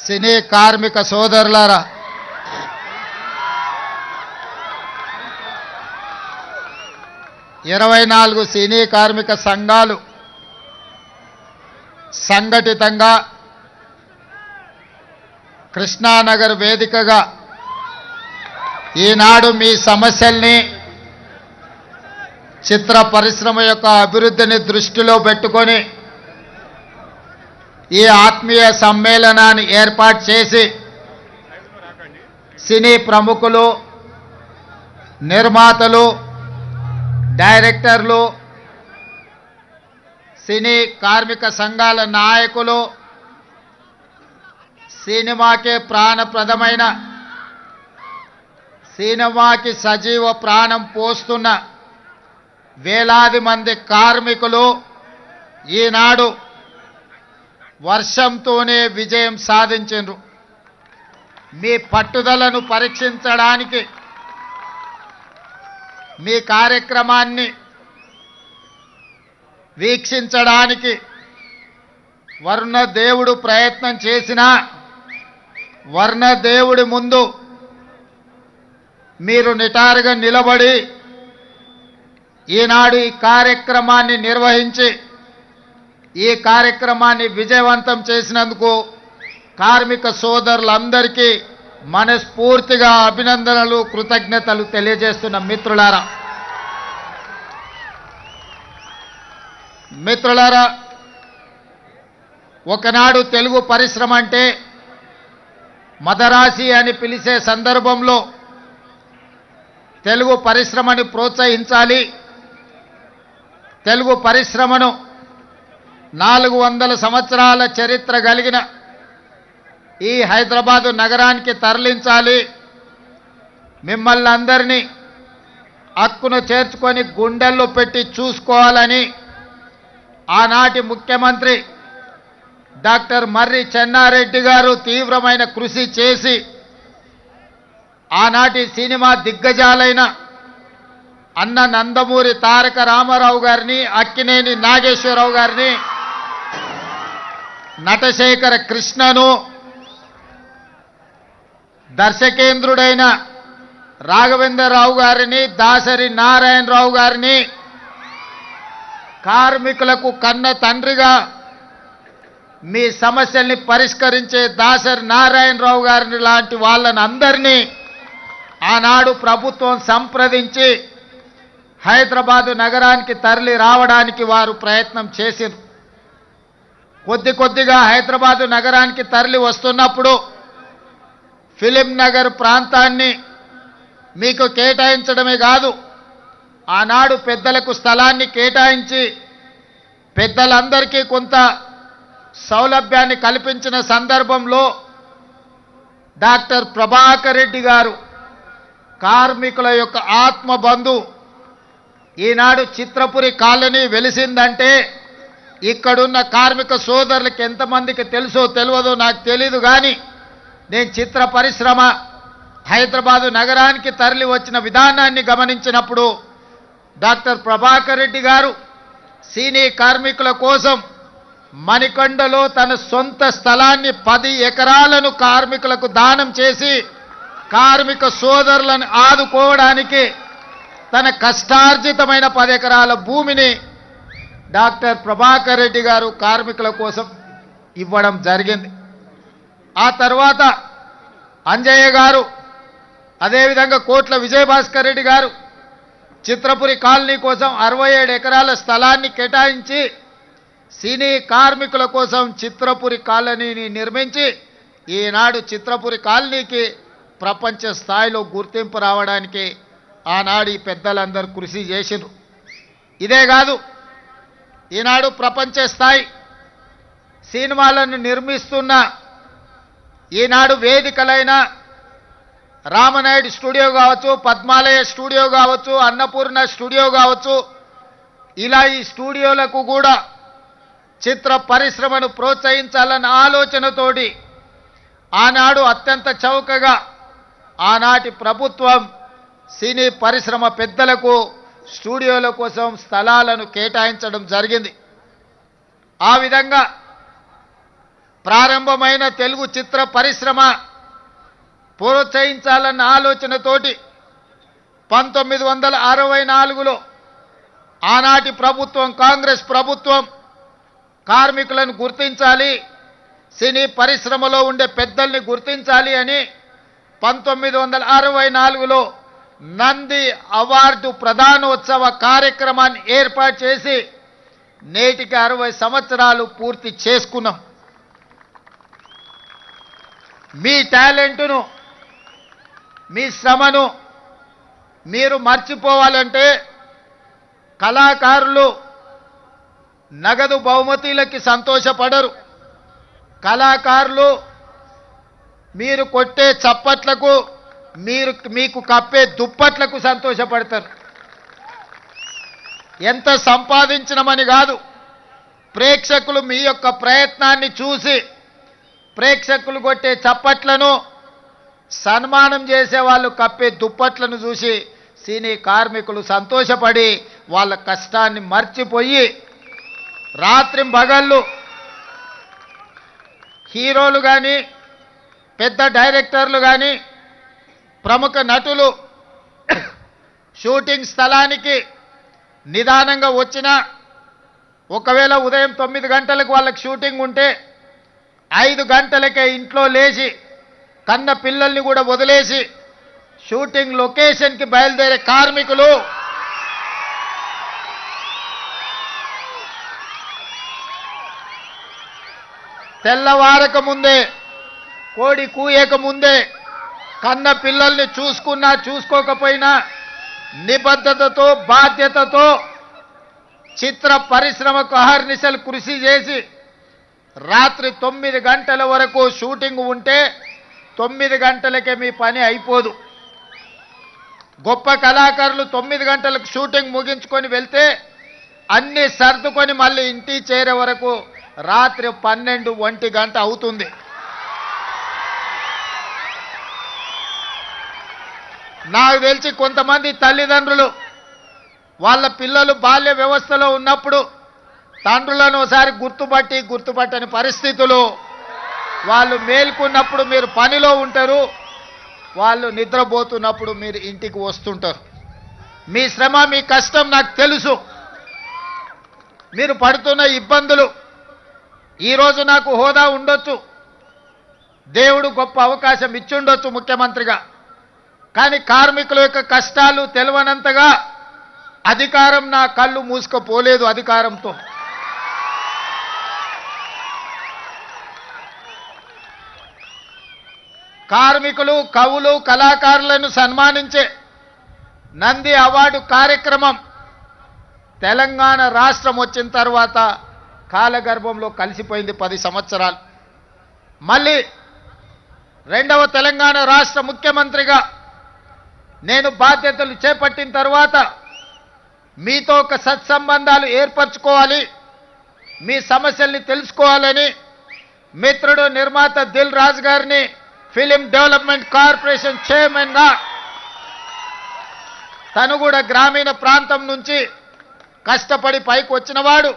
సినీ కార్మిక సోదరులారా, ఇరవై 24 సినీ కార్మిక సంఘాలు సంఘటితంగా కృష్ణానగర్ వేదికగా ఈనాడు మీ సమస్యల్ని, చిత్ర పరిశ్రమ యొక్క అభివృద్ధిని దృష్టిలో పెట్టుకొని ఈ ఆత్మీయ సమ్మేళనాన్ని ఏర్పాటు చేసి సినీ ప్రముఖులు, నిర్మాతలు, డైరెక్టర్లు, సినీ కార్మిక సంఘాల నాయకులు, సినిమాకే ప్రాణప్రదమైన, సినిమాకి సజీవ ప్రాణం పోస్తున్న వేలాది మంది కార్మికులు ఈనాడు వర్షంతోనే విజయం సాధించారు. మీ పట్టుదలను పరీక్షించడానికి, మీ కార్యక్రమాన్ని వీక్షించడానికి వర్ణ దేవుడు ప్రయత్నం చేసినా వర్ణ దేవుడి ముందు మీరు నిటారుగా నిలబడి ఈనాడు ఈ కార్యక్రమాన్ని నిర్వహించి ఈ కార్యక్రమాన్ని విజయవంతం చేసినందుకు కార్మిక సోదరులందరికీ మనస్ఫూర్తిగా అభినందనలు, కృతజ్ఞతలు తెలియజేస్తున్న మిత్రులారా, ఒకనాడు తెలుగు పరిశ్రమ అంటే మదరాసి అని పిలిచే సందర్భంలో తెలుగు పరిశ్రమని ప్రోత్సహించాలి, తెలుగు పరిశ్రమను 400 సంవత్సరాల చరిత్ర కలిగిన ఈ హైదరాబాదు నగరానికి తరలించాలి, మిమ్మల్ని అందరినీ హక్కును చేర్చుకొని గుండెల్లో పెట్టి చూసుకోవాలని ఆనాటి ముఖ్యమంత్రి డాక్టర్ మర్రి చెన్నారెడ్డి గారు తీవ్రమైన కృషి చేసి ఆనాటి సినిమా దిగ్గజాలైన అన్న నందమూరి తారక రామారావు గారిని, అక్కినేని నాగేశ్వరరావు గారిని, నటశేఖర కృష్ణను, దర్శకేంద్రుడైన రాఘవేంద్రరావు గారిని, దాసరి నారాయణరావు గారిని, కార్మికులకు కన్న తండ్రిగా మీ సమస్యల్ని పరిష్కరించే దాసరి నారాయణరావు గారిని లాంటి వాళ్ళని అందరినీ ఆనాడు ప్రభుత్వం సంప్రదించి హైదరాబాదు నగరానికి తరలి రావడానికి వారు ప్రయత్నం చేశారు. కొద్దిగా హైదరాబాదు నగరానికి తరలి వస్తున్నప్పుడు ఫిలిం నగర్ ప్రాంతాన్ని మీకు కేటాయించడమే కాదు, ఆనాడు పెద్దలకు స్థలాన్ని కేటాయించి పెద్దలందరికీ కొంత సౌలభ్యాన్ని కల్పించిన సందర్భంలో డాక్టర్ ప్రభాకర్ రెడ్డి గారు కార్మికుల యొక్క ఆత్మబంధు, ఈనాడు చిత్రపురి కాలనీ వెలిసిందంటే ఇక్కడున్న కార్మిక సోదరులకు ఎంతమందికి తెలుసో తెలియదో నాకు తెలీదు, కానీ నేను చిత్ర పరిశ్రమ హైదరాబాదు నగరానికి తరలి వచ్చిన విధానాన్ని గమనించినప్పుడు డాక్టర్ ప్రభాకర్ రెడ్డి గారు సినీ కార్మికుల కోసం మణికొండలో తన సొంత స్థలాన్ని 10 ఎకరాలను కార్మికులకు దానం చేసి కార్మిక సోదరులను ఆదుకోవడానికి తన కష్టార్జితమైన 10 ఎకరాల భూమిని డాక్టర్ ప్రభాకర్ రెడ్డి గారు కార్మికుల కోసం ఇవ్వడం జరిగింది. ఆ తర్వాత అంజయ్య గారు, అదేవిధంగా కోట్ల విజయభాస్కర్ రెడ్డి గారు చిత్రపురి కాలనీ కోసం 67 ఎకరాల స్థలాన్ని కేటాయించి సినీ కార్మికుల కోసం చిత్రపురి కాలనీని నిర్మించి ఈనాడు చిత్రపురి కాలనీకి ప్రపంచ స్థాయిలో గుర్తింపు రావడానికి ఆనాడు ఈ పెద్దలందరూ కృషి చేసినారు. ఇదే కాదు, ఈనాడు ప్రపంచ స్థాయి సినిమాలను నిర్మిస్తున్న ఈనాడు వేదికలైన రామనాయుడు స్టూడియో కావచ్చు, పద్మాలయ స్టూడియో కావచ్చు, అన్నపూర్ణ స్టూడియో కావచ్చు, ఇలా ఈ స్టూడియోలకు కూడా చిత్ర పరిశ్రమను ప్రోత్సహించాలన్న ఆలోచనతోటి ఆనాడు అత్యంత చౌకగా ఆనాటి ప్రభుత్వం సినీ పరిశ్రమ పెద్దలకు స్టూడియోల కోసం స్థలాలను కేటాయించడం జరిగింది. ఆ విధంగా ప్రారంభమైన తెలుగు చిత్ర పరిశ్రమ ప్రోత్సహించాలన్న ఆలోచనతోటి 1964లో ఆనాటి ప్రభుత్వం కాంగ్రెస్ ప్రభుత్వం కార్మికులను గుర్తించాలి, సినీ పరిశ్రమలో ఉండే పెద్దల్ని గుర్తించాలి అని 1964లో నంది అవార్డు ప్రదానోత్సవ కార్యక్రమాన్ని ఏర్పాటు చేసి నేటికి 60 సంవత్సరాలు పూర్తి చేసుకున్నాం. మీ టాలెంట్ను, మీ శ్రమను మీరు మర్చిపోవాలంటే కళాకారులు నగదు బహుమతులకి సంతోషపడరు. కళాకారులు మీరు కొట్టే చప్పట్లకు, మీకు కప్పే దుప్పట్లకు సంతోషపడతారు. ఎంత సంపాదించినమని కాదు, ప్రేక్షకులు మీ యొక్క ప్రయత్నాన్ని చూసి ప్రేక్షకులు కొట్టే చప్పట్లను, సన్మానం చేసే వాళ్ళు కప్పే దుప్పట్లను చూసి సినీ కార్మికులు సంతోషపడి వాళ్ళ కష్టాన్ని మర్చిపోయి రాత్రింబగళ్ళు హీరోలు కానీ, పెద్ద డైరెక్టర్లు కానీ, ప్రముఖ నటులు షూటింగ్ స్థలానికి నిదానంగా వచ్చినా, ఒకవేళ ఉదయం 9 గంటలకు వాళ్ళకి షూటింగ్ ఉంటే 5 గంటలకే ఇంట్లో లేచి కన్న పిల్లల్ని కూడా వదిలేసి షూటింగ్ లొకేషన్కి బయలుదేరే కార్మికులు తెల్లవారక ముందే, కోడి కూయక ముందే కన్న పిల్లల్ని చూసుకున్నా చూసుకోకపోయినా నిబద్ధతతో, బాధ్యతతో చిత్ర పరిశ్రమకు అహర్నిశలు కృషి చేసి రాత్రి 9 గంటల వరకు షూటింగ్ ఉంటే 9 గంటలకే మీ పని అయిపోదు. గొప్ప కళాకారులు 9 గంటలకు షూటింగ్ ముగించుకొని వెళ్తే అన్ని సర్దుకొని మళ్ళీ ఇంటికి చేరే వరకు రాత్రి 12, 1 గంట అవుతుంది. నాకు తెలిసి కొంతమంది తల్లిదండ్రులు వాళ్ళ పిల్లలు బాల్య వ్యవస్థలో ఉన్నప్పుడు తండ్రులను ఒకసారి గుర్తుపట్టని పరిస్థితులు, వాళ్ళు మేల్కొన్నప్పుడు మీరు పనిలో ఉంటారు, వాళ్ళు నిద్రపోతున్నప్పుడు మీరు ఇంటికి వస్తుంటారు. మీ శ్రమ, మీ కష్టం నాకు తెలుసు. మీరు పడుతున్న ఇబ్బందులు. ఈరోజు నాకు హోదా ఉండొచ్చు, దేవుడు గొప్ప అవకాశం ఇచ్చుండొచ్చు ముఖ్యమంత్రిగా, కానీ కార్మికుల యొక్క కష్టాలు తెలవనంతగా అధికారం నా కళ్ళు మూసుకుపోలేదు. అధికారంతో కార్మికులు, కవులు, కళాకారులను సన్మానించే నంది అవార్డు కార్యక్రమం తెలంగాణ రాష్ట్రం వచ్చిన తర్వాత కాలగర్భంలో కలిసిపోయింది 10 సంవత్సరాలు. మళ్ళీ రెండవ తెలంగాణ రాష్ట్ర ముఖ్యమంత్రిగా నేను బాధ్యతలు చేపట్టిన తర్వాత మీతో ఒక సత్సంబంధాలు ఏర్పరచుకోవాలి, మీ సమస్యల్ని తెలుసుకోవాలని మిత్రుడు నిర్మాత దిల్ రాజు గారిని ఫిలిం డెవలప్మెంట్ కార్పొరేషన్ చైర్మన్గా, తను కూడా గ్రామీణ ప్రాంతం నుంచి కష్టపడి పైకి వచ్చినవాడు,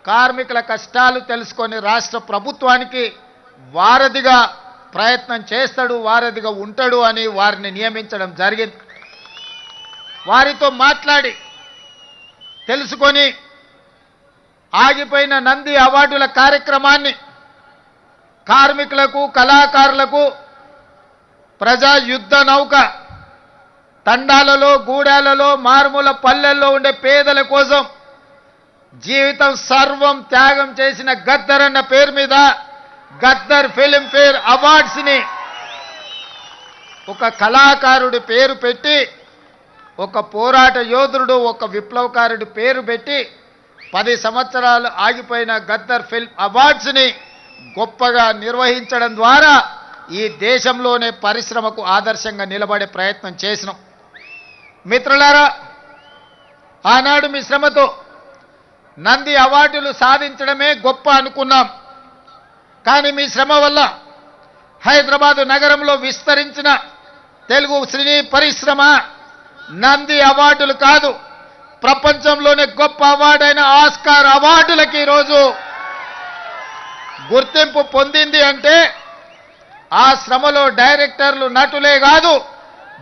కార్మికుల కష్టాలు తెలుసుకొని రాష్ట్ర ప్రభుత్వానికి వారధిగా ప్రయత్నం చేస్తాడు, వారధిగా ఉంటాడు అని వారిని నియమించడం జరిగింది. వారితో మాట్లాడి తెలుసుకొని ఆగిపోయిన నంది అవార్డుల కార్యక్రమాన్ని కార్మికులకు, కళాకారులకు ప్రజా యుద్ధ నౌక తండాలలో, గూడాలలో, మారుమూల పల్లెల్లో ఉండే పేదల కోసం జీవితం సర్వం త్యాగం చేసిన గద్దర్ అన్న పేరు మీద గద్దర్ ఫిల్మ్ఫేర్ అవార్డ్స్ని ఒక కళాకారుడి పేరు పెట్టి, ఒక పోరాట యోధుడు, ఒక విప్లవకారుడి పేరు పెట్టి 10 సంవత్సరాలు ఆగిపోయిన గద్దర్ ఫిల్మ్ అవార్డ్స్ని గొప్పగా నిర్వహించడం ద్వారా ఈ దేశంలోనే పరిశ్రమకు ఆదర్శంగా నిలబడే ప్రయత్నం చేసినాం. మిత్రులారా, ఆనాడు మీ శ్రమతో నంది అవార్డులు సాధించడమే గొప్ప అనుకున్నాం. కానీ మీ శ్రమ వల్ల హైదరాబాదు నగరంలో విస్తరించిన తెలుగు సినీ పరిశ్రమ నంది అవార్డులు కాదు, ప్రపంచంలోనే గొప్ప అవార్డైన ఆస్కార్ అవార్డులకి ఈరోజు గుర్తింపు పొందింది అంటే ఆ శ్రమలో డైరెక్టర్లు నటులే కాదు,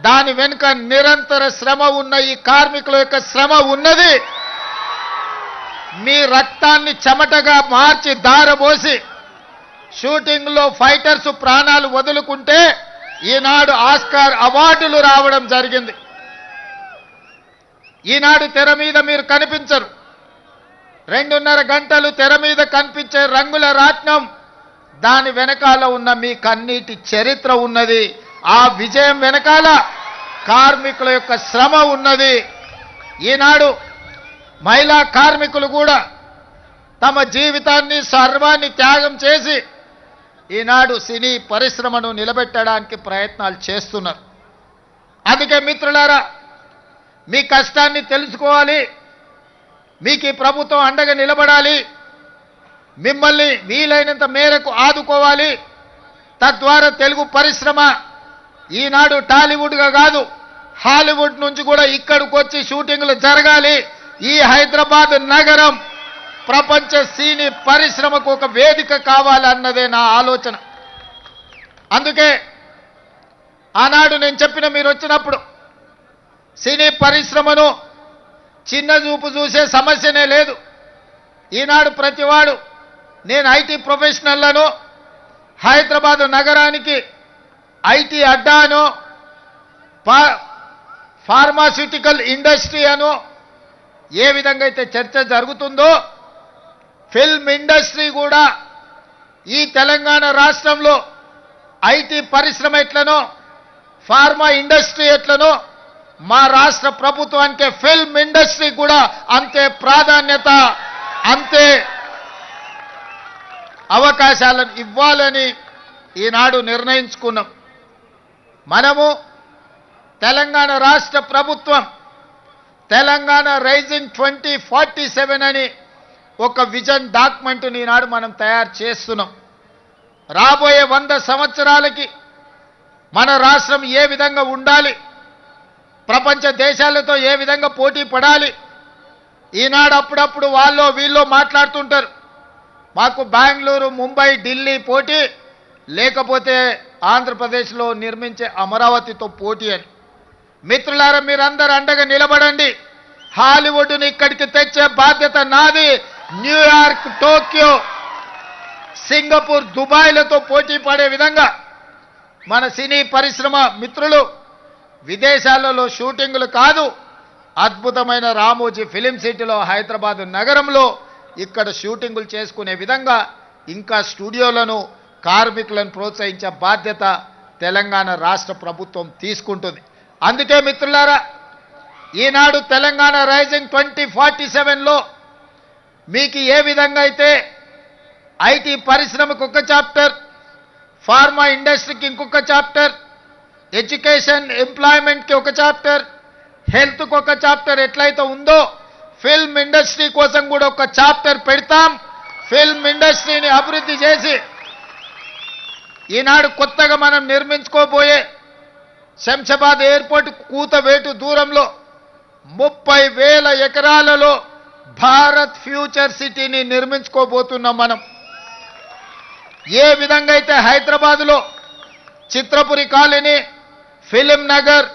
దాని వెనుక నిరంతర శ్రమ ఉన్న ఈ కార్మికుల యొక్క శ్రమ ఉన్నది. మీ రక్తాన్ని చెమటగా మార్చి దారబోసి షూటింగ్లో ఫైటర్స్ ప్రాణాలు వదులుకుంటే ఈనాడు ఆస్కార్ అవార్డులు రావడం జరిగింది. ఈనాడు తెర మీద మీరు కనిపించరు. 2.5 గంటలు తెర మీద కనిపించే రంగుల రాట్నం, దాని వెనకాల ఉన్న మీ కన్నీటి చరిత్ర ఉన్నది. ఆ విజయం వెనకాల కార్మికుల యొక్క శ్రమ ఉన్నది. ఈనాడు మహిళా కార్మికులు కూడా తమ జీవితాన్ని సర్వాన్ని త్యాగం చేసి ఈనాడు సినీ పరిశ్రమను నిలబెట్టడానికి ప్రయత్నాలు చేస్తున్నారు. అందుకే మిత్రులారా, మీ కష్టాన్ని తెలుసుకోవాలి, మీకు ఈ ప్రభుత్వం అండగా నిలబడాలి, మిమ్మల్ని వీలైనంత మేరకు ఆదుకోవాలి. తద్వారా తెలుగు పరిశ్రమ ఈనాడు టాలీవుడ్గా కాదు, హాలీవుడ్ నుంచి కూడా ఇక్కడికి వచ్చి షూటింగ్లు జరగాలి. ఈ హైదరాబాద్ నగరం ప్రపంచ సినీ పరిశ్రమకు ఒక వేదిక కావాలన్నదే నా ఆలోచన. అందుకే ఆనాడు నేను చెప్పిన, మీరు వచ్చినప్పుడు సినీ పరిశ్రమను చిన్న చూపు చూసే సమస్యనే లేదు. ఈనాడు ప్రతివాడు నేను ఐటీ ప్రొఫెషనల్లను, హైదరాబాద్ నగరానికి ఐటీ అడ్డాను, ఫార్మాస్యూటికల్ ఇండస్ట్రీ అను ఏ విధంగా అయితే చర్చ జరుగుతుందో, ఫిల్మ్ ఇండస్ట్రీ కూడా ఈ తెలంగాణ రాష్ట్రంలో ఐటీ పరిశ్రమ ఎట్లనో, ఫార్మా ఇండస్ట్రీ ఎట్లనో, మా రాష్ట్ర ప్రభుత్వానికి ఫిల్మ్ ఇండస్ట్రీ కూడా అంతే ప్రాధాన్యత, అంతే అవకాశాలను ఇవ్వాలని ఈనాడు నిర్ణయించుకున్నాం. మనము తెలంగాణ రాష్ట్ర ప్రభుత్వం తెలంగాణ రైజింగ్ 2047 అని ఒక విజన్ డాక్యుమెంట్ని ఈనాడు మనం తయారు చేస్తున్నాం. రాబోయే 100 సంవత్సరాలకి మన రాష్ట్రం ఏ విధంగా ఉండాలి, ప్రపంచ దేశాలతో ఏ విధంగా పోటీ పడాలి. ఈనాడు అప్పుడప్పుడు వాళ్ళు వీళ్ళు మాట్లాడుతుంటారు, మాకు బెంగళూరు, ముంబై, ఢిల్లీ పోటీ, లేకపోతే ఆంధ్రప్రదేశ్లో నిర్మించే అమరావతితో పోటీ అని. మిత్రులారా, మీరందరూ అండగా నిలబడండి. హాలీవుడ్ని ఇక్కడికి తెచ్చే బాధ్యత నాది. న్యూయార్క్, టోక్యో, సింగపూర్, దుబాయ్లతో పోటీ పడే విధంగా మన సినీ పరిశ్రమ మిత్రులు విదేశాలలో షూటింగులు కాదు, అద్భుతమైన రామోజీ ఫిలిం సిటీలో హైదరాబాద్ నగరంలో ఇక్కడ షూటింగులు చేసుకునే విధంగా ఇంకా స్టూడియోలను, కార్మికులను ప్రోత్సహించే బాధ్యత తెలంగాణ రాష్ట్ర ప్రభుత్వం తీసుకుంటుంది. అందుకే మిత్రులారా, ఈనాడు తెలంగాణ రైజింగ్ 2047లో మీకు ఏ విధంగా అయితే ఐటీ పరిశ్రమకు ఒక చాప్టర్, ఫార్మా ఇండస్ట్రీకి ఇంకొక చాప్టర్, ఎడ్యుకేషన్ ఎంప్లాయ్మెంట్కి ఒక చాప్టర్, హెల్త్కి ఒక చాప్టర్ ఎట్లయితే ఉందో, ఫిల్మ్ ఇండస్ట్రీ కోసం కూడా ఒక చాప్టర్ పెడతాం. ఫిల్మ్ ఇండస్ట్రీని అభివృద్ధి చేసి ఈనాడు కొత్తగా మనం నిర్మించుకోబోయే శంషాబాద్ ఎయిర్పోర్ట్ కూతవేటు దూరంలో 30,000 ఎకరాలలో భారత్ ఫ్యూచర్ సిటీని నిర్మించుకోబోతున్నాం. మనం ఏ విధంగా అయితే హైదరాబాదులో చిత్రపురి కాలనీ, ఫిలిం నగర్,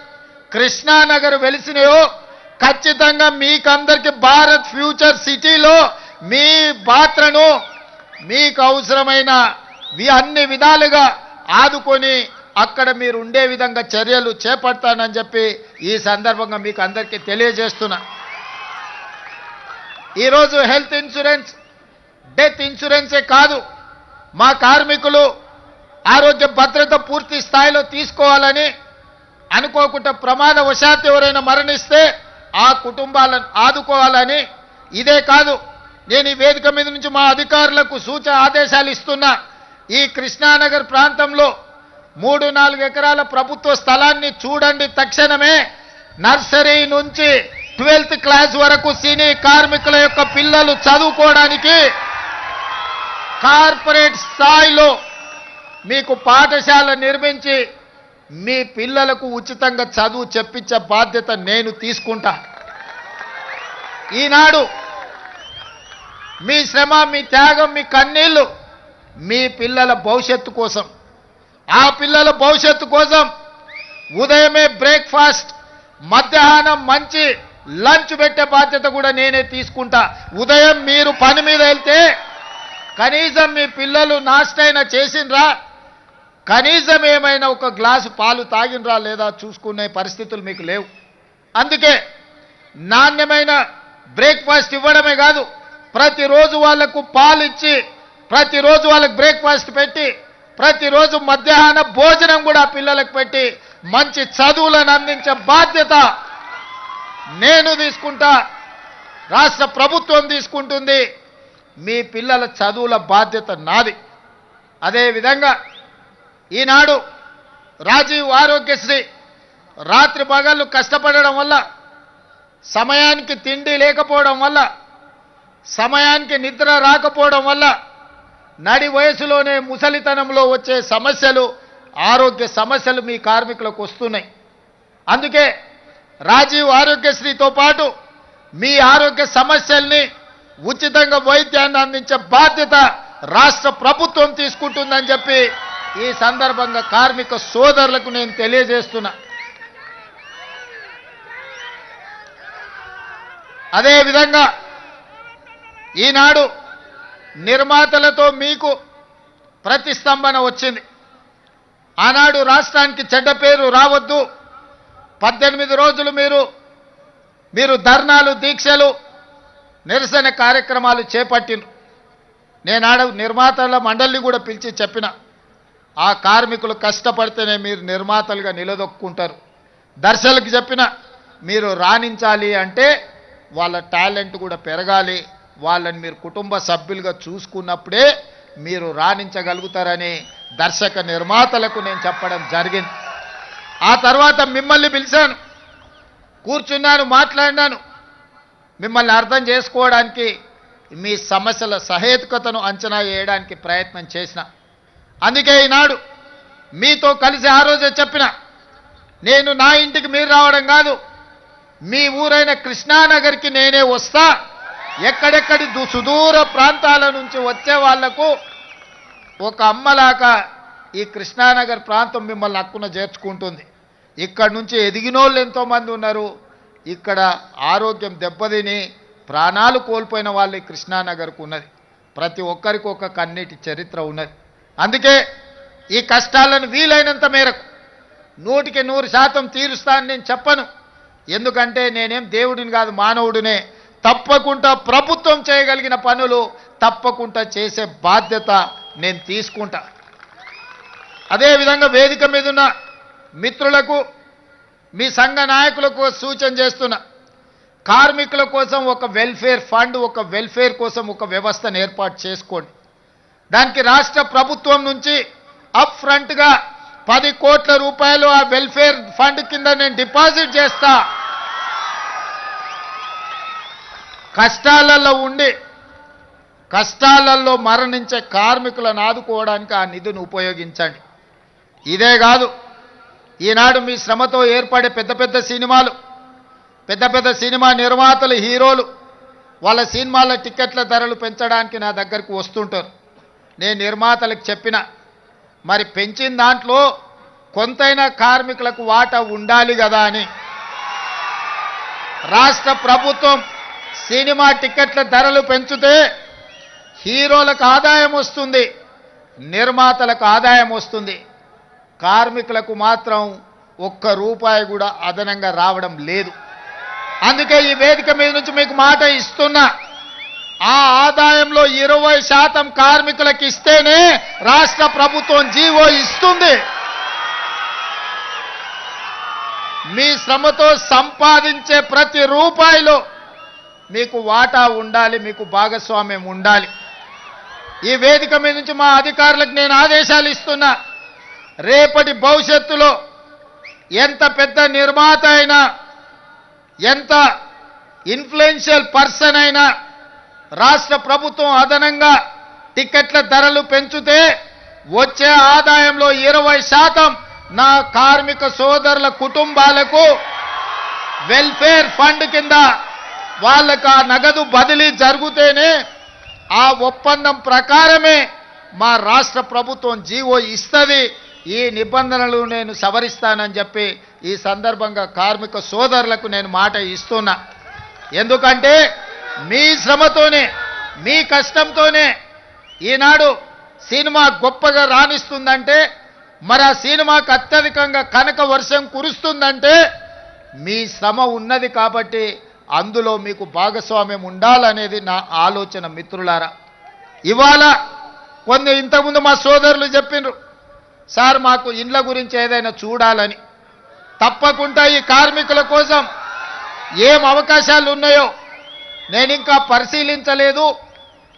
కృష్ణానగర్ వెలిసినాయో, ఖచ్చితంగా మీకందరికీ భారత్ ఫ్యూచర్ సిటీలో మీ పాత్రను మీకు అవసరమైన అన్ని విధాలుగా ఆదుకొని అక్కడ మీరు ఉండే విధంగా చర్యలు చేపడతానని చెప్పి ఈ సందర్భంగా మీకు అందరికీ తెలియజేస్తున్నా. ఈరోజు హెల్త్ ఇన్సూరెన్స్, డెత్ ఇన్సూరెన్సే కాదు, మా కార్మికులు ఆరోగ్య భద్రత పూర్తి స్థాయిలో తీసుకోవాలని, అనుకోకుండా ప్రమాదవశాత్తు ఎవరైనా మరణిస్తే ఆ కుటుంబాలను ఆదుకోవాలని. ఇదే కాదు, నేను ఈ వేదిక మీద నుంచి మా అధికారులకు సూచన ఆదేశాలు ఇస్తున్నా. ఈ కృష్ణానగర్ ప్రాంతంలో 3-4 ఎకరాల ప్రభుత్వ స్థలాన్ని చూడండి. తక్షణమే నర్సరీ నుంచి 12th క్లాస్ వరకు సినీ కార్మికుల యొక్క పిల్లలు చదువుకోవడానికి కార్పొరేట్ స్థాయిలో మీకు పాఠశాల నిర్మించి మీ పిల్లలకు ఉచితంగా చదువు చెప్పించే బాధ్యత నేను తీసుకుంటా. ఈనాడు మీ శ్రమ, మీ త్యాగం, మీ కన్నీళ్లు మీ పిల్లల భవిష్యత్తు కోసం, ఆ పిల్లల భవిష్యత్తు కోసం ఉదయమే బ్రేక్ఫాస్ట్, మధ్యాహ్నం మంచి లంచ్ పెట్టే బాధ్యత కూడా నేనే తీసుకుంటా. ఉదయం మీరు పని మీద వెళ్తే కనీసం మీ పిల్లలు నాష్టైనా చేసిండ్రా, కనీసం ఏమైనా ఒక గ్లాసు పాలు తాగినరా లేదా చూసుకునే పరిస్థితులు మీకు లేవు. అందుకే నాణ్యమైన బ్రేక్ఫాస్ట్ ఇవ్వడమే కాదు, ప్రతిరోజు వాళ్లకు పాలు ఇచ్చి, ప్రతిరోజు వాళ్ళకు బ్రేక్ఫాస్ట్ పెట్టి, ప్రతిరోజు మధ్యాహ్న భోజనం కూడా పిల్లలకు పెట్టి మంచి చదువులను అందించే బాధ్యత నేను తీసుకుంటా, రాష్ట్ర ప్రభుత్వం తీసుకుంటుంది. మీ పిల్లల చదువుల బాధ్యత నాది. అదేవిధంగా ఈనాడు రాజీవ్ ఆరోగ్యశ్రీ రాత్రి పగళ్ళు కష్టపడడం వల్ల, సమయానికి తిండి లేకపోవడం వల్ల, సమయానికి నిద్ర రాకపోవడం వల్ల నడి వయసులోనే ముసలితనంలో వచ్చే సమస్యలు, ఆరోగ్య సమస్యలు మీ కార్మికులకు వస్తున్నాయి. అందుకే రాజీవ్ ఆరోగ్యశ్రీతో పాటు మీ ఆరోగ్య సమస్యల్ని ఉచితంగా వైద్యాన్ని అందించే బాధ్యత రాష్ట్ర ప్రభుత్వం తీసుకుంటుందని చెప్పి ఈ సందర్భంగా కార్మిక సోదరులకు నేను తెలియజేస్తున్నా. అదేవిధంగా ఈనాడు నిర్మాతలతో మీకు ప్రతిస్తంభన వచ్చింది. ఆనాడు రాష్ట్రానికి చెడ్డ పేరు రావద్దు, 18 రోజులు మీరు ధర్నాలు, దీక్షలు, నిరసన కార్యక్రమాలు చేపట్టిన. నేనాడు నిర్మాతల మండలిని కూడా పిలిచి చెప్పిన, ఆ కార్మికులు కష్టపడితేనే మీరు నిర్మాతలుగా నిలదొక్కుంటారు. దర్శకులకు చెప్పిన, మీరు రాణించాలి అంటే వాళ్ళ టాలెంట్ కూడా పెరగాలి, వాళ్ళని మీరు కుటుంబ సభ్యులుగా చూసుకున్నప్పుడే మీరు రాణించగలుగుతారని దర్శక నిర్మాతలకు నేను చెప్పడం జరిగింది. ఆ తర్వాత మిమ్మల్ని పిలిచాను, కూర్చున్నాను, మాట్లాడినాను, మిమ్మల్ని అర్థం చేసుకోవడానికి, మీ సమస్యల సహేతుకతను అంచనా వేయడానికి ప్రయత్నం చేసిన. అందుకే ఈనాడు మీతో కలిసి ఆ రోజే చెప్పిన, నేను నా ఇంటికి మీరు రావడం కాదు, మీ ఊరైన కృష్ణానగర్కి నేనే వస్తా. ఎక్కడెక్కడి సుదూర ప్రాంతాల నుంచి వచ్చే వాళ్లకు ఒక అమ్మలాగా ఈ కృష్ణానగర్ ప్రాంతం మిమ్మల్ని హక్కున చేర్చుకుంటుంది. ఇక్కడ నుంచి ఎదిగినోళ్ళు ఎంతోమంది ఉన్నారు, ఇక్కడ ఆరోగ్యం దెబ్బతిని ప్రాణాలు కోల్పోయిన వాళ్ళు ఈ కృష్ణానగర్కు ఉన్నది. ప్రతి ఒక్కరికి ఒక కన్నీటి చరిత్ర ఉన్నది. అందుకే ఈ కష్టాలను వీలైనంత మేరకు 100కి 100% తీరుస్తానని నేను చెప్పను. ఎందుకంటే నేనేం దేవుడిని కాదు, మానవుడినే. తప్పకుండా ప్రభుత్వం చేయగలిగిన పనులు తప్పకుండా చేసే బాధ్యత నేను తీసుకుంటా. అదేవిధంగా వేదిక మీద ఉన్న మిత్రులకు, మీ సంఘ నాయకులకు సూచన చేస్తున్నా, కార్మికుల కోసం ఒక వెల్ఫేర్ ఫండ్, ఒక వెల్ఫేర్ కోసం ఒక వ్యవస్థను ఏర్పాటు చేసుకోండి. దానికి రాష్ట్ర ప్రభుత్వం నుంచి అప్ ఫ్రంట్గా 10 కోట్ల రూపాయలు ఆ వెల్ఫేర్ ఫండ్ కింద నేను డిపాజిట్ చేస్తా. కష్టాలలో ఉండి కష్టాలలో మరణించే కార్మికులను ఆదుకోవడానికి ఆ నిధిని ఉపయోగించండి. ఇదే కాదు, ఈనాడు మీ శ్రమతో ఏర్పడే పెద్ద పెద్ద సినిమా నిర్మాతలు, హీరోలు వాళ్ళ సినిమాల టికెట్ల ధరలు పెంచడానికి నా దగ్గరకు వస్తుంటారు. నేను నిర్మాతలకు చెప్పిన, మరి పెంచిన దాంట్లో కొంతైనా కార్మికులకు వాటా ఉండాలి కదా అని. రాష్ట్ర ప్రభుత్వం సినిమా టికెట్ల ధరలు పెంచితే హీరోలకు ఆదాయం వస్తుంది, నిర్మాతలకు ఆదాయం వస్తుంది, కార్మికులకు మాత్రం ఒక్క రూపాయి కూడా అదనంగా రావడం లేదు. అందుకే ఈ వేదిక మీద నుంచి మీకు మాట ఇస్తున్నా, ఆ ఆదాయంలో 20% కార్మికులకు ఇస్తేనే రాష్ట్ర ప్రభుత్వం జీవో ఇస్తుంది. మీ శ్రమతో సంపాదించే ప్రతి రూపాయిలో మీకు వాటా ఉండాలి, మీకు భాగస్వామ్యం ఉండాలి. ఈ వేదిక మీద నుంచి మా అధికారులకు నేను ఆదేశాలు ఇస్తున్నా, రేపటి భవిష్యత్తులో ఎంత పెద్ద నిర్మాత అయినా, ఎంత ఇన్ఫ్లుయెన్షియల్ పర్సన్ అయినా, రాష్ట్ర ప్రభుత్వం అదనంగా టికెట్ల ధరలు పెంచితే వచ్చే ఆదాయంలో 20% నా కార్మిక సోదరుల కుటుంబాలకు వెల్ఫేర్ ఫండ్ కింద వాళ్ళకు ఆ నగదు బదిలీ జరిగితేనే, ఆ ఒప్పందం ప్రకారమే మా రాష్ట్ర ప్రభుత్వం జీవో ఇస్తుంది, ఈ నిబంధనలు నేను సవరిస్తానని చెప్పి ఈ సందర్భంగా కార్మిక సోదరులకు నేను మాట ఇస్తున్నా. ఎందుకంటే మీ శ్రమతోనే మీ కష్టంతోనే ఈనాడు సినిమా గొప్పగా రాణిస్తుందంటే, మరి ఆ సినిమాకు అత్యధికంగా కనక వర్షం కురుస్తుందంటే మీ శ్రమ ఉన్నది కాబట్టి అందులో మీకు భాగస్వామ్యం ఉండాలనేది నా ఆలోచన. మిత్రులారా, ఇవాళ ఇంతకుముందు మా సోదరులు చెప్పిండ్రు, సార్ మాకు ఇండ్ల గురించి ఏదైనా చూడాలని. తప్పకుండా ఈ కార్మికుల కోసం ఏం అవకాశాలు ఉన్నాయో నేను ఇంకా పరిశీలించలేదు.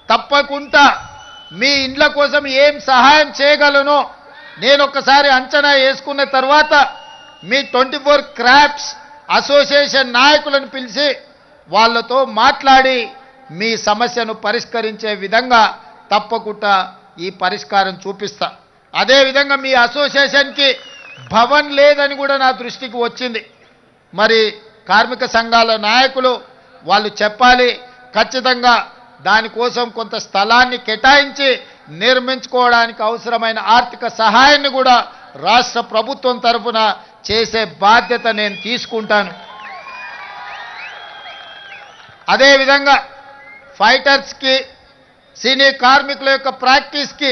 తప్పకుండా మీ ఇండ్ల కోసం ఏం సహాయం చేయగలనో నేను ఒక్కసారి అంచనా వేసుకున్న తర్వాత మీ 24 క్రాఫ్ట్స్ అసోసియేషన్ నాయకులను పిలిచి వాళ్ళతో మాట్లాడి మీ సమస్యను పరిష్కరించే విధంగా తప్పకుండా ఈ పరిష్కారం చూపిస్తా. అదేవిధంగా మీ అసోసియేషన్కి భవన్ లేదని కూడా నా దృష్టికి వచ్చింది. మరి కార్మిక సంఘాల నాయకులు వాళ్ళు చెప్పాలి, ఖచ్చితంగా దానికోసం కొంత స్థలాన్ని కేటాయించి నిర్మించుకోవడానికి అవసరమైన ఆర్థిక సహాయాన్ని కూడా రాష్ట్ర ప్రభుత్వం తరఫున చేసే బాధ్యత నేను తీసుకుంటాను. అదేవిధంగా ఫైటర్స్కి, సినీ కార్మికుల యొక్క ప్రాక్టీస్కి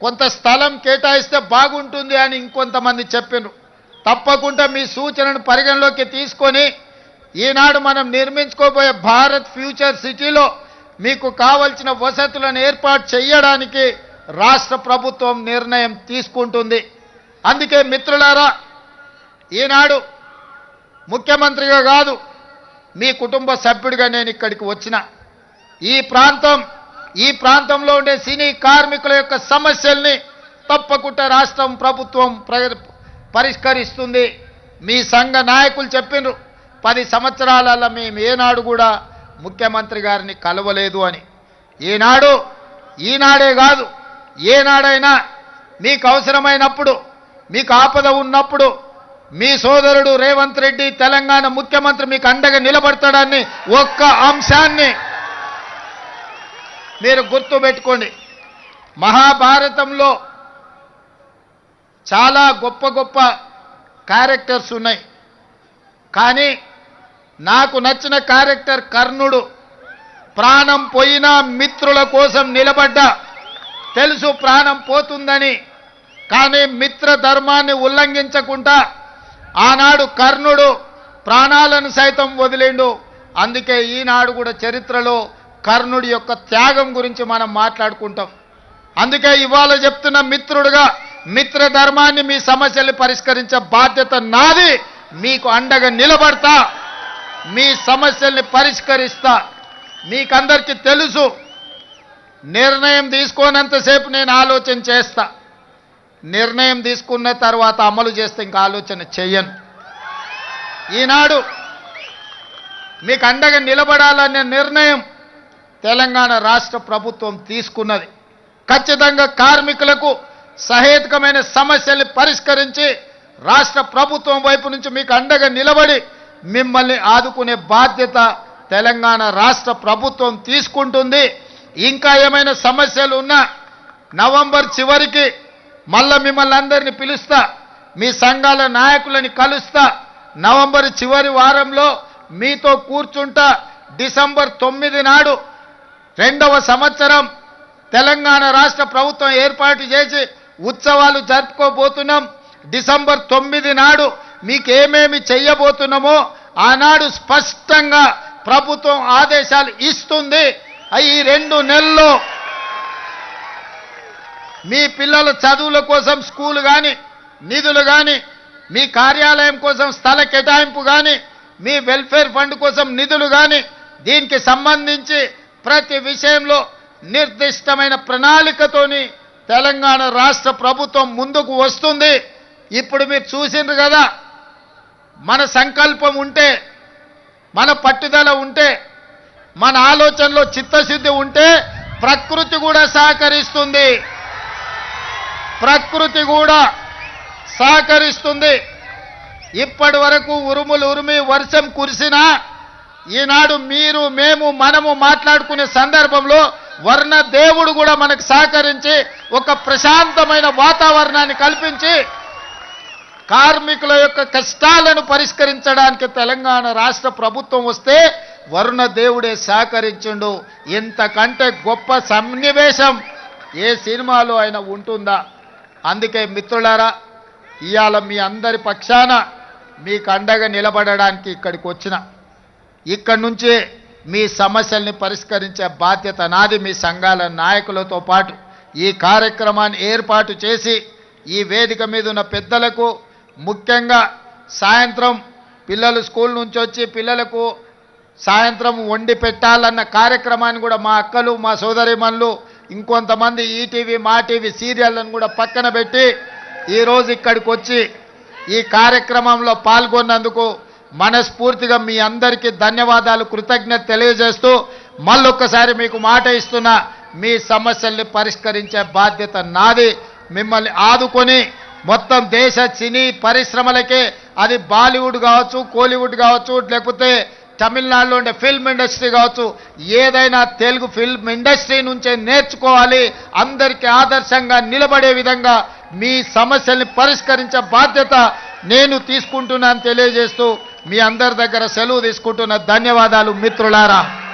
కొంత స్థలం కేటాయిస్తే బాగుంటుంది అని ఇంకొంతమంది చెప్పారు. తప్పకుండా మీ సూచనను పరిగణలోకి తీసుకొని ఈనాడు మనం నిర్మించుకోబోయే భారత్ ఫ్యూచర్ సిటీలో మీకు కావలసిన వసతులను ఏర్పాటు చేయడానికి రాష్ట్ర ప్రభుత్వం నిర్ణయం తీసుకుంటుంది. అందుకే మిత్రులారా, ఈనాడు ముఖ్యమంత్రిగా కాదు, మీ కుటుంబ సభ్యుడిగా నేను ఇక్కడికి వచ్చిన. ఈ ప్రాంతంలో ఉండే సినీ కార్మికుల యొక్క సమస్యల్ని తప్పకుండా రాష్ట్రం ప్రభుత్వం పరిష్కరిస్తుంది. మీ సంఘ నాయకులు చెప్పినారు 10 సంవత్సరాలలో మేము ఏనాడు కూడా ముఖ్యమంత్రి గారిని కలవలేదు అని. ఈనాడే కాదు, ఏనాడైనా మీకు అవసరమైనప్పుడు, మీకు ఆపద ఉన్నప్పుడు మీ సోదరుడు రేవంత్ రెడ్డి తెలంగాణ ముఖ్యమంత్రి మీకు అండగా నిలబడతాడని ఒక్క అంశాన్ని మీరు గుర్తుపెట్టుకోండి. మహాభారతంలో చాలా గొప్ప గొప్ప క్యారెక్టర్స్ ఉన్నాయి, కానీ నాకు నచ్చిన క్యారెక్టర్ కర్ణుడు. ప్రాణం పోయినా మిత్రుల కోసం నిలబడ్డా, తెలుసు ప్రాణం పోతుందని, కానీ మిత్ర ధర్మాన్ని ఉల్లంఘించకుండా ఆనాడు కర్ణుడు ప్రాణాలను సైతం వదిలిండు. అందుకే ఈనాడు కూడా చరిత్రలో కర్ణుడి యొక్క త్యాగం గురించి మనం మాట్లాడుకుంటాం. అందుకే ఇవాళ చెప్తున్న మిత్రుడుగా మిత్ర ధర్మాన్ని, మీ సమస్యలు పరిష్కరించే బాధ్యత నాది. మీకు అండగా నిలబడతా, మీ సమస్యల్ని పరిష్కరిస్తా. మీకందరికీ తెలుసు, నిర్ణయం తీసుకోనంతసేపు నేను ఆలోచన చేస్తా, నిర్ణయం తీసుకున్న తర్వాత అమలు చేస్తే ఇంకా ఆలోచన చెయ్యను. ఈనాడు మీకు అండగా నిలబడాలనే నిర్ణయం తెలంగాణ రాష్ట్ర ప్రభుత్వం తీసుకున్నది. ఖచ్చితంగా కార్మికులకు సహేతుకమైన సమస్యల్ని పరిష్కరించి రాష్ట్ర ప్రభుత్వం వైపు నుంచి మీకు అండగా నిలబడి మిమ్మల్ని ఆదుకునే బాధ్యత తెలంగాణ రాష్ట్ర ప్రభుత్వం తీసుకుంటుంది. ఇంకా ఏమైనా సమస్యలు ఉన్నా నవంబర్ చివరికి మళ్ళా మిమ్మల్ని అందరినీ పిలుస్తా, మీ సంఘాల నాయకులని కలుస్తా. నవంబర్ చివరి వారంలో మీతో కూర్చుంటా. డిసెంబర్ 9 నాడు 2వ సంవత్సరం తెలంగాణ రాష్ట్ర ప్రభుత్వం ఏర్పాటు చేసి ఉత్సవాలు జరుపుకోబోతున్నాం. డిసెంబర్ 9 నాడు మీకేమేమి చెయ్యబోతున్నామో ఆనాడు స్పష్టంగా ప్రభుత్వం ఆదేశాలు ఇస్తుంది. ఈ 2 నెలల్లో మీ పిల్లల చదువుల కోసం స్కూల్ కానీ, నిధులు కానీ, మీ కార్యాలయం కోసం స్థల కేటాయింపు కానీ, మీ వెల్ఫేర్ ఫండ్ కోసం నిధులు కానీ, దీనికి సంబంధించి ప్రతి విషయంలో నిర్దిష్టమైన ప్రణాళికతోని తెలంగాణ రాష్ట్ర ప్రభుత్వం ముందుకు వస్తుంది. ఇప్పుడు మీరు చూసిండ్రు కదా, మన సంకల్పం ఉంటే, మన పట్టుదల ఉంటే, మన ఆలోచనలో చిత్తశుద్ధి ఉంటే ప్రకృతి కూడా సహకరిస్తుంది. ప్రకృతి కూడా సహకరిస్తుంది. ఇప్పటి వరకు ఉరుములు ఉరిమి వర్షం కురిసినా ఈనాడు మీరు, మేము, మనము మాట్లాడుకునే సందర్భంలో వర్ణ దేవుడు కూడా మనకు సహకరించి ఒక ప్రశాంతమైన వాతావరణాన్ని కల్పించి కార్మికుల యొక్క కష్టాలను పరిష్కరించడానికి తెలంగాణ రాష్ట్ర ప్రభుత్వం వస్తే వరుణ దేవుడే సహకరించిండు. ఇంతకంటే గొప్ప సన్నివేశం ఏ సినిమాలో అయినా ఉంటుందా? అందుకే మిత్రులారా, ఇవాళ మీ అందరి పక్షాన మీకు అండగా నిలబడడానికి ఇక్కడికి వచ్చిన. ఇక్కడి నుంచి మీ సమస్యల్ని పరిష్కరించే బాధ్యత నాది. మీ సంఘాల నాయకులతో పాటు ఈ కార్యక్రమాన్ని ఏర్పాటు చేసి ఈ వేదిక మీద ఉన్న పెద్దలకు, ముఖ్యంగా సాయంత్రం పిల్లలు స్కూల్ నుంచి వచ్చి పిల్లలకు సాయంత్రం వండి పెట్టాలన్న కార్యక్రమాన్ని కూడా మా అక్కలు, మా సోదరిమణులు, ఇంకొంతమంది ఈటీవీ, మా టీవీ సీరియళ్లను కూడా పక్కన పెట్టి ఈరోజు ఇక్కడికి వచ్చి ఈ కార్యక్రమంలో పాల్గొన్నందుకు మనస్ఫూర్తిగా మీ అందరికీ ధన్యవాదాలు, కృతజ్ఞత తెలియజేస్తూ మళ్ళొక్కసారి మీకు మాట ఇస్తున్నా, మీ సమస్యల్ని పరిష్కరించే బాధ్యత నాది. మిమ్మల్ని ఆదుకొని మొత్తం దేశ సినీ పరిశ్రమలకే, అది బాలీవుడ్ కావచ్చు, కోలీవుడ్ కావచ్చు, లేకపోతే తమిళనాడులో ఉండే ఫిల్మ్ ఇండస్ట్రీ కావచ్చు, ఏదైనా తెలుగు ఫిల్మ్ ఇండస్ట్రీ నుంచే నేర్చుకోవాలి. అందరికీ ఆదర్శంగా నిలబడే విధంగా మీ సమస్యల్ని పరిష్కరించే బాధ్యత నేను తీసుకుంటున్నాను తెలియజేస్తూ మీ అందరి దగ్గర సెలవు తీసుకుంటున్న. ధన్యవాదాలు మిత్రులారా.